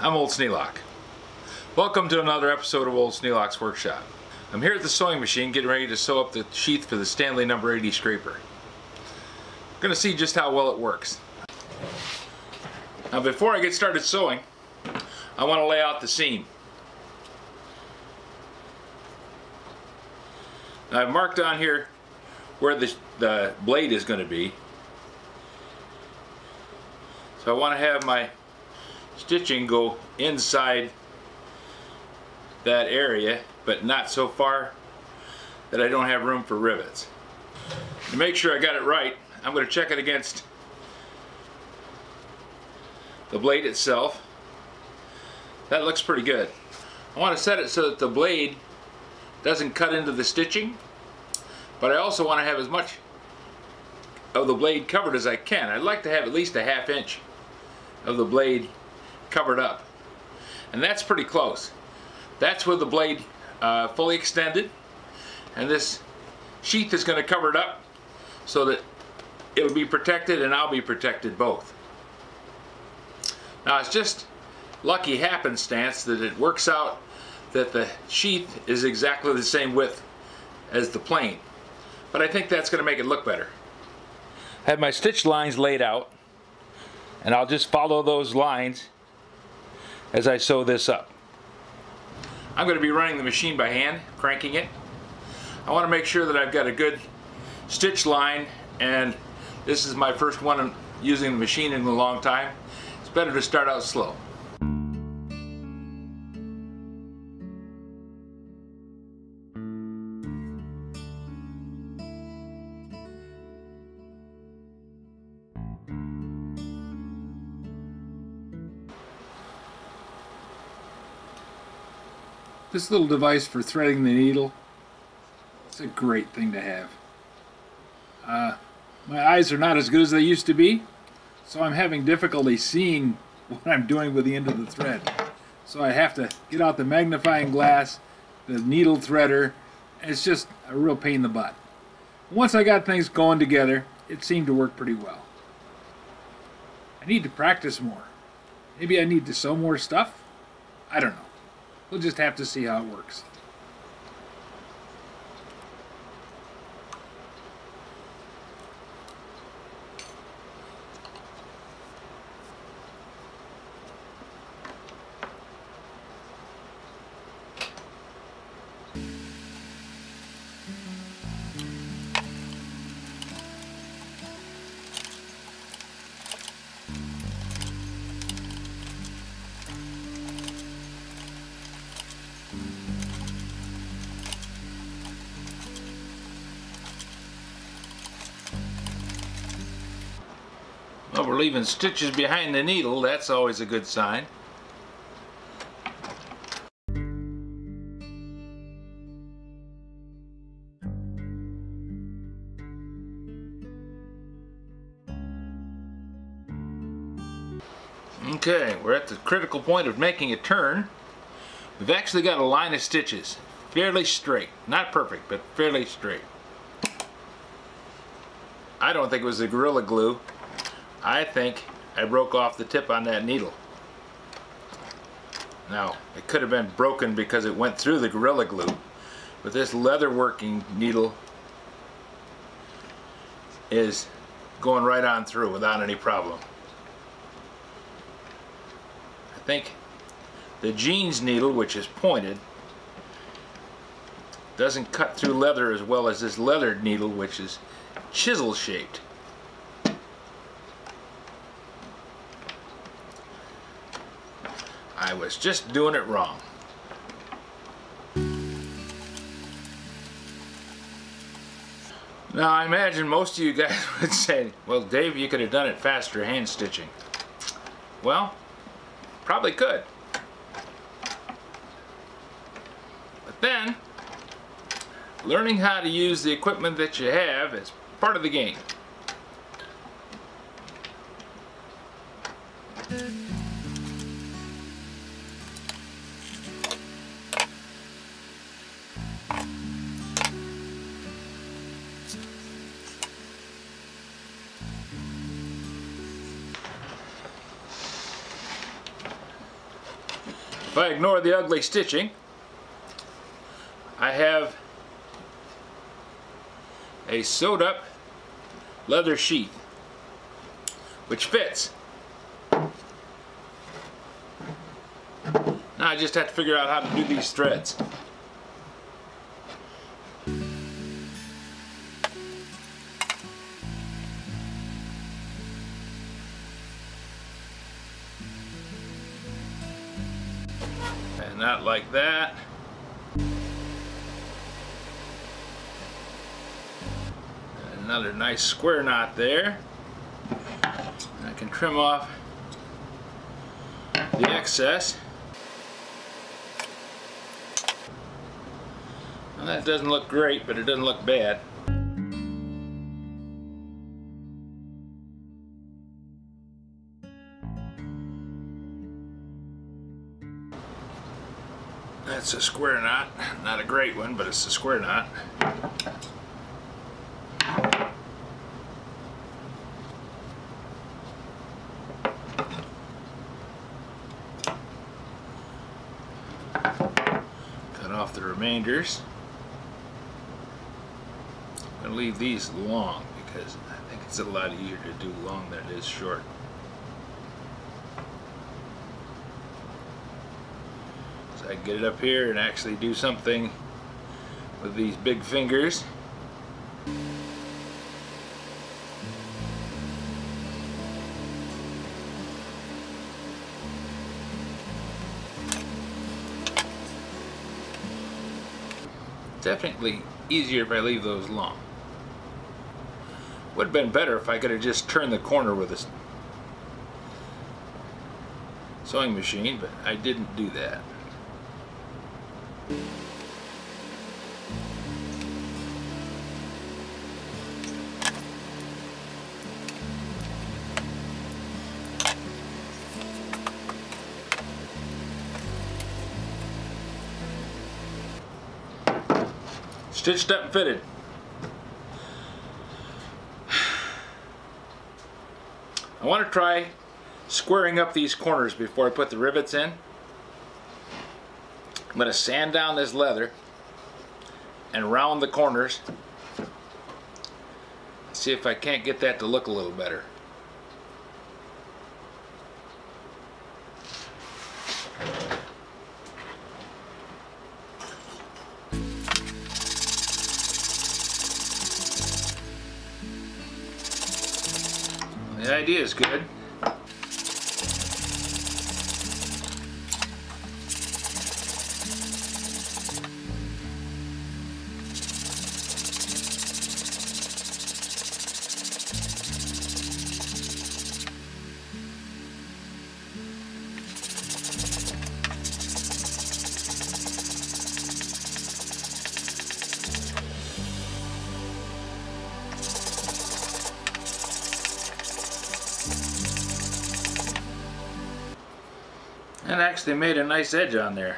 I'm Old Sneelock. Welcome to another episode of Old Sneelock's Workshop. I'm here at the sewing machine getting ready to sew up the sheath for the Stanley number 80 scraper. I'm going to see just how well it works. Now before I get started sewing, I want to lay out the seam. Now I've marked on here where the blade is going to be. So I want to have my stitching go inside that area, but not so far that I don't have room for rivets. To make sure I got it right, I'm going to check it against the blade itself. That looks pretty good. I want to set it so that the blade doesn't cut into the stitching, but I also want to have as much of the blade covered as I can. I'd like to have at least a ½ inch of the blade covered up, and that's pretty close. That's with the blade fully extended, and this sheath is going to cover it up so that it will be protected and I'll be protected both. Now it's just lucky happenstance that it works out that the sheath is exactly the same width as the plane, but I think that's going to make it look better. I have my stitch lines laid out, and I'll just follow those lines as I sew this up. I'm going to be running the machine by hand, cranking it. I want to make sure that I've got a good stitch line, and this is my first one using the machine in a long time. It's better to start out slow. This little device for threading the needle, it's a great thing to have. My eyes are not as good as they used to be, so I'm having difficulty seeing what I'm doing with the end of the thread. So I have to get out the magnifying glass, the needle threader, and it's just a real pain in the butt. Once I got things going together, it seemed to work pretty well. I need to practice more. Maybe I need to sew more stuff? I don't know. We'll just have to see how it works. Well, we're leaving stitches behind the needle. That's always a good sign. Okay, we're at the critical point of making a turn. We've actually got a line of stitches, fairly straight. Not perfect, but fairly straight. I don't think it was the Gorilla Glue. I think I broke off the tip on that needle. Now, it could have been broken because it went through the Gorilla Glue, but this leather working needle is going right on through without any problem. I think the jeans needle, which is pointed, doesn't cut through leather as well as this leather needle, which is chisel shaped. I was just doing it wrong. Now I imagine most of you guys would say, well, Dave, you could have done it faster hand stitching. Well, probably could. But then, learning how to use the equipment that you have is part of the game. If I ignore the ugly stitching, I have a sewed up leather sheath which fits. Now I just have to figure out how to do these threads. And not like that. Another nice square knot there. I can trim off the excess. Well, that doesn't look great, but it doesn't look bad. That's a square knot. Not a great one, but it's a square knot. Cut off the remainders. I'm going to leave these long because I think it's a lot easier to do long than it is short. So I can get it up here and actually do something with these big fingers. Definitely easier if I leave those long. Would have been better if I could have just turned the corner with a sewing machine, but I didn't do that. Stitched up and fitted. I want to try squaring up these corners before I put the rivets in. I'm going to sand down this leather and round the corners. See if I can't get that to look a little better. The idea is good. And actually made a nice edge on there.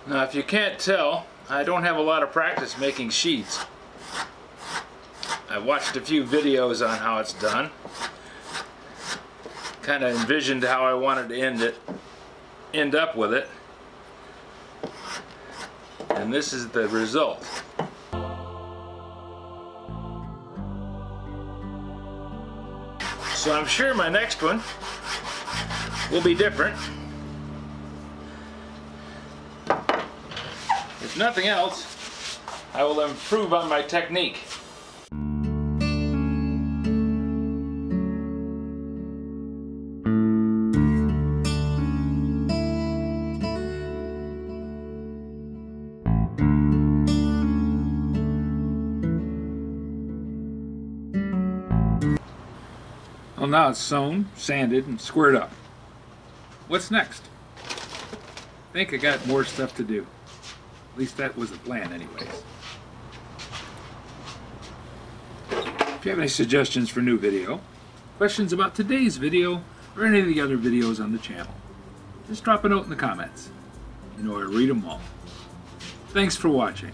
Now, if you can't tell, I don't have a lot of practice making sheaths. I've watched a few videos on how it's done. Kind of envisioned how I wanted to end up with it, and this is the result. So I'm sure my next one will be different. If nothing else, I will improve on my technique. Well, now it's sewn, sanded, and squared up. What's next? I think I got more stuff to do. At least that was the plan anyways. If you have any suggestions for new video, questions about today's video, or any of the other videos on the channel, just drop a note in the comments. You know I read them all. Thanks for watching.